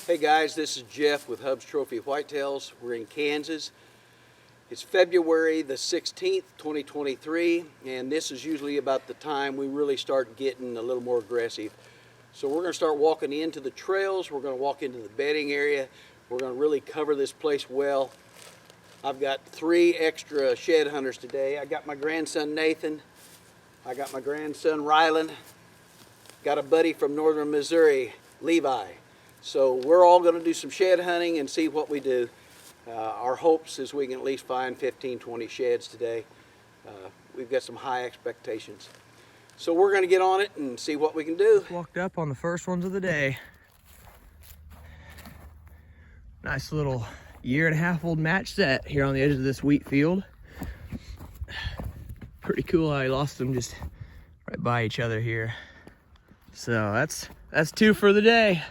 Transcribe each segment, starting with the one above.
Hey guys, this is Jeff with Hubb's Trophy Whitetails. We're in Kansas. It's February the 16th, 2023, and this is usually about the time we really start getting a little more aggressive. So we're going to start walking into the trails. We're going to walk into the bedding area. We're going to really cover this place well. I've got 3 extra shed hunters today. I got my grandson Nathan. I got my grandson Rylan. Got a buddy from northern Missouri, Levi. So we're all going to do some shed hunting and see what we do. Our hopes is we can at least find 15, 20 sheds today. We've got some high expectations. So we're going to get on it and see what we can do. Walked up on the first ones of the day. Nice little 1.5-year-old match set here on the edge of this wheat field. Pretty cool how I lost them just right by each other here. So that's 2 for the day.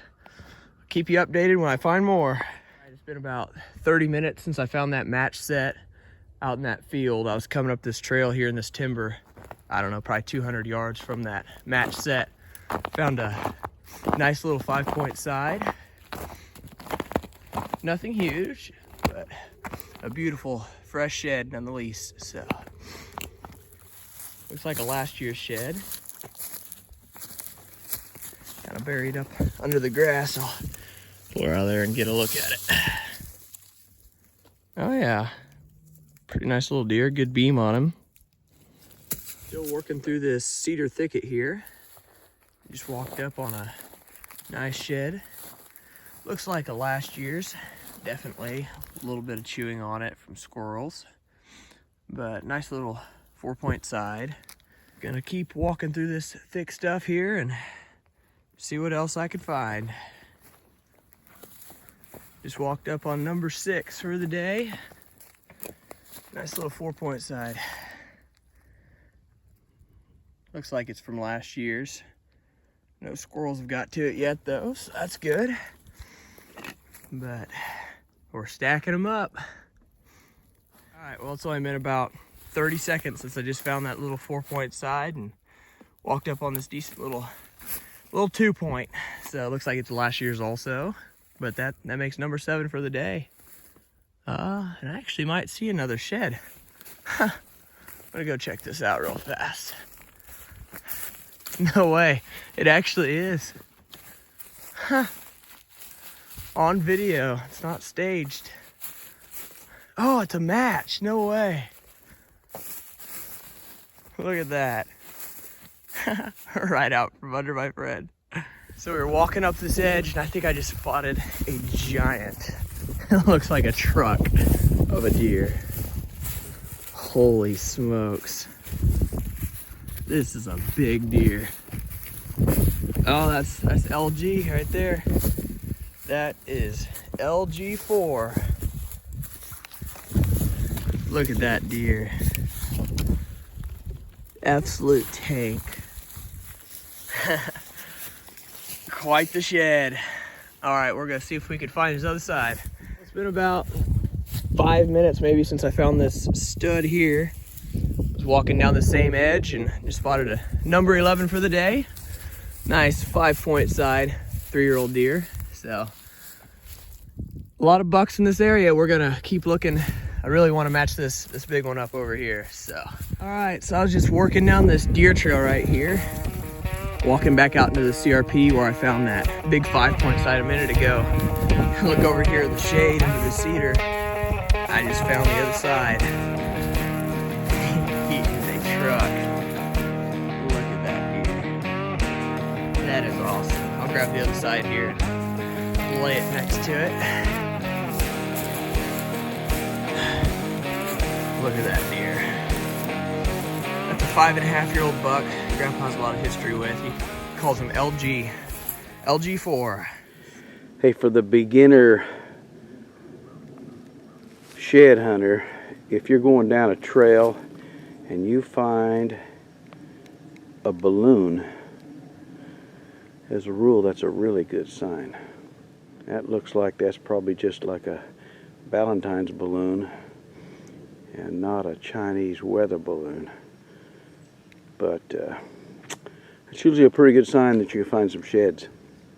Keep you updated when I find more. It's been about 30 minutes since I found that match set out in that field. I was coming up this trail here in this timber, I don't know, probably 200 yards from that match set. Found a nice little 5-point side. Nothing huge, but a beautiful fresh shed nonetheless. So looks like a last year's shed. Kind of buried up under the grass. I'll pull her out of there and get a look at it. Oh yeah, pretty nice little deer, good beam on him. Still working through this cedar thicket here. Just walked up on a nice shed. Looks like a last year's, definitely. A little bit of chewing on it from squirrels. But nice little 4-point side. Gonna keep walking through this thick stuff here and see what else I can find. Just walked up on number 6 for the day. Nice little 4-point side. Looks like it's from last year's. No squirrels have got to it yet though, so that's good. But we're stacking them up. All right, well, it's only been about 30 seconds since I just found that little 4-point side and walked up on this decent little 2-point. So it looks like it's last year's also, but that makes number 7 for the day. And I actually might see another shed. I'm gonna go check this out real fast. No way, it actually is. Huh. On video, it's not staged. Oh, it's a match, no way. Look at that. Right out from under my friend. So we were walking up this edge and I think I just spotted a giant, it looks like a truck of a deer. Holy smokes. This is a big deer. Oh, that's LG right there. That is LG4. Look at that deer. Absolute tank. Quite the shed. All right, we're gonna see if we can find his other side. It's been about 5 minutes maybe since I found this stud here. I was walking down the same edge and just spotted a number 11 for the day. Nice 5-point side, 3-year-old deer. So a lot of bucks in this area. We're gonna keep looking. I really want to match this big one up over here. So all right, so I was just working down this deer trail right here, walking back out into the CRP where I found that big 5-point side a minute ago. Look over here at the shade under the cedar. I just found the other side. He is a truck. Look at that deer. That is awesome. I'll grab the other side here and lay it next to it. Look at that deer. That's a 5.5-year-old buck. Grandpa has a lot of history with. He calls him LG4. Hey, for the beginner shed hunter, if you're going down a trail and you find a balloon, as a rule, that's a really good sign. That looks like that's probably just like a Valentine's balloon and not a Chinese weather balloon. But it's usually a pretty good sign that you find some sheds.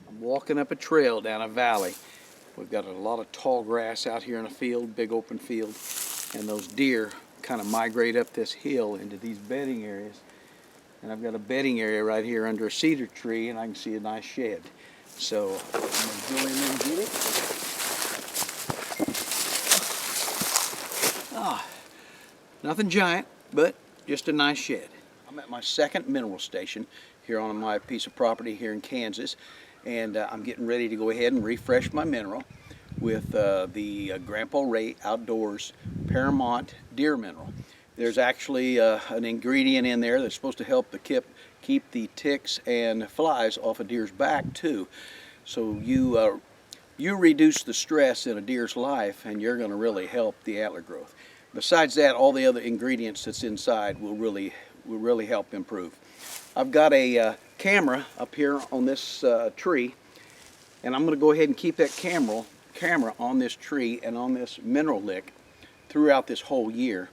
I'm walking up a trail down a valley. We've got a lot of tall grass out here in a field, big open field, and those deer kind of migrate up this hill into these bedding areas. And I've got a bedding area right here under a cedar tree, and I can see a nice shed. So I'm going to go in there and get it. Nothing giant, but just a nice shed. I'm at my second mineral station here on my piece of property here in Kansas, and I'm getting ready to go ahead and refresh my mineral with the Grandpa Ray Outdoors Paramount deer mineral. There's actually an ingredient in there that's supposed to help keep the ticks and flies off a deer's back too. So you reduce the stress in a deer's life, and you're going to really help the antler growth. Besides that, all the other ingredients that's inside will really help improve. I've got a camera up here on this tree, and I'm going to go ahead and keep that camera on this tree and on this mineral lick throughout this whole year,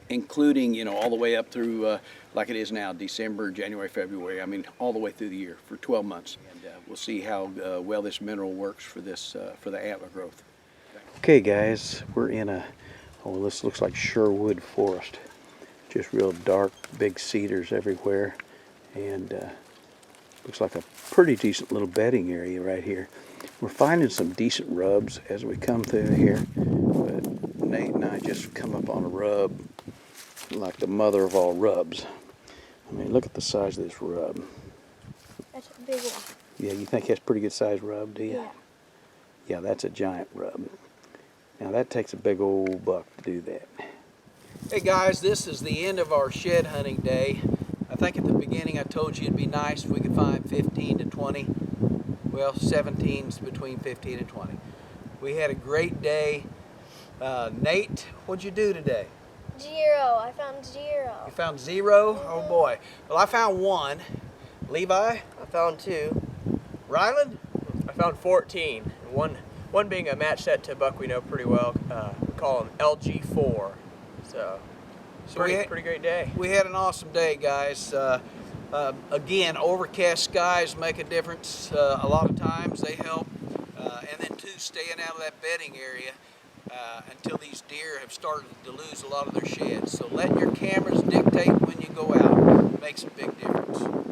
including, you know, all the way up through like it is now, December, January, February. I mean, all the way through the year for 12 months. And we'll see how well this mineral works for this for the antler growth. Okay, guys, we're in a this looks like Sherwood forest. Just real dark, big cedars everywhere, and looks like a pretty decent little bedding area right here. We're finding some decent rubs as we come through here, but Nate and I just come up on a rub like the mother of all rubs. I mean, look at the size of this rub. That's a big one. Yeah, you think that's a pretty good size rub, do you? Yeah. Yeah, that's a giant rub. Now that takes a big old buck to do that. Hey guys, this is the end of our shed hunting day. I think at the beginning I told you it'd be nice if we could find 15 to 20. Well, 17's between 15 and 20. We had a great day. Nate, what'd you do today? 0. I found 0. You found 0? Oh boy. Well, I found 1. Levi? I found 2. Ryland? I found 14. One being a match set to a buck we know pretty well. We call him LG4. So pretty great day. We had an awesome day, guys. Again, overcast skies make a difference. A lot of times they help. And then too, staying out of that bedding area until these deer have started to lose a lot of their sheds. So letting your cameras dictate when you go out makes a big difference.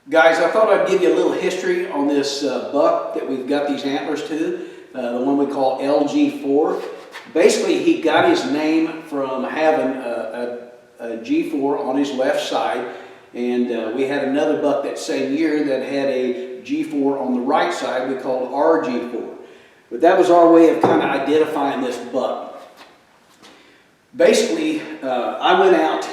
Guys, I thought I'd give you a little history on this buck that we've got these antlers to, the one we call LG4. Basically, he got his name from having a G4 on his left side, and we had another buck that same year that had a G4 on the right side we called RG4. But that was our way of kind of identifying this buck. Basically, I went out,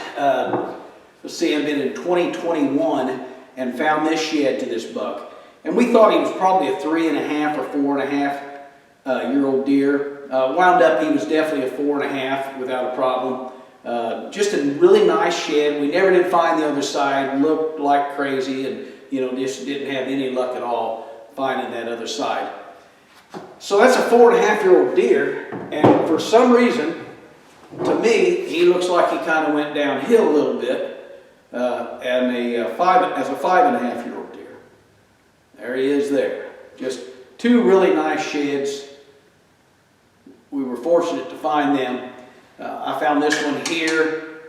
let's see, I've been in 2021, and found this shed to this buck. And we thought he was probably a 3.5 or 4.5 year old deer. Wound up he was definitely a 4.5 without a problem. Just a really nice shed. We never did find the other side. Looked like crazy, and you know, just didn't have any luck at all finding that other side. So that's a 4.5 year old deer, and for some reason, to me, he looks like he kind of went downhill a little bit. As a 5.5 year old deer. There he is there. Just two really nice sheds. We were fortunate to find them. I found this one here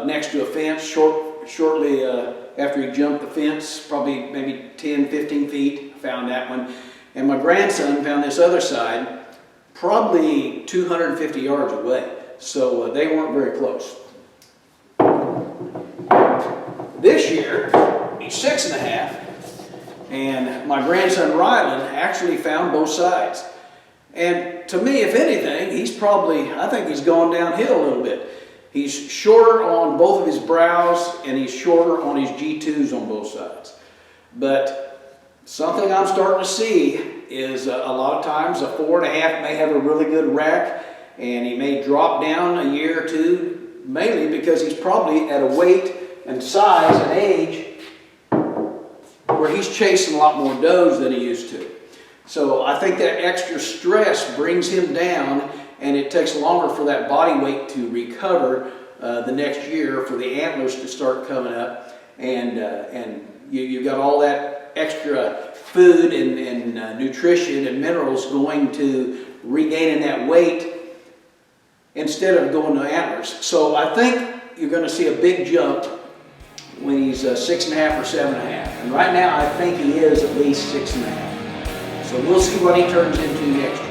next to a fence shortly after he jumped the fence, probably maybe 10, 15 feet. I found that one. And my grandson found this other side probably 250 yards away. So they weren't very close. This year, he's 6.5, and my grandson Ryland actually found both sides. And to me, if anything, I think he's gone downhill a little bit. He's shorter on both of his brows, and he's shorter on his G2s on both sides. But something I'm starting to see is a lot of times a 4.5 may have a really good rack, and he may drop down a year or two, mainly because he's probably at a weight and size and age where he's chasing a lot more does than he used to. So I think that extra stress brings him down, and it takes longer for that body weight to recover the next year for the antlers to start coming up. and you got all that extra food and nutrition and minerals going to regaining that weight instead of going to antlers. So I think you're going to see a big jump when he's 6.5 or 7.5. And right now I think he is at least 6.5. So we'll see what he turns into next year.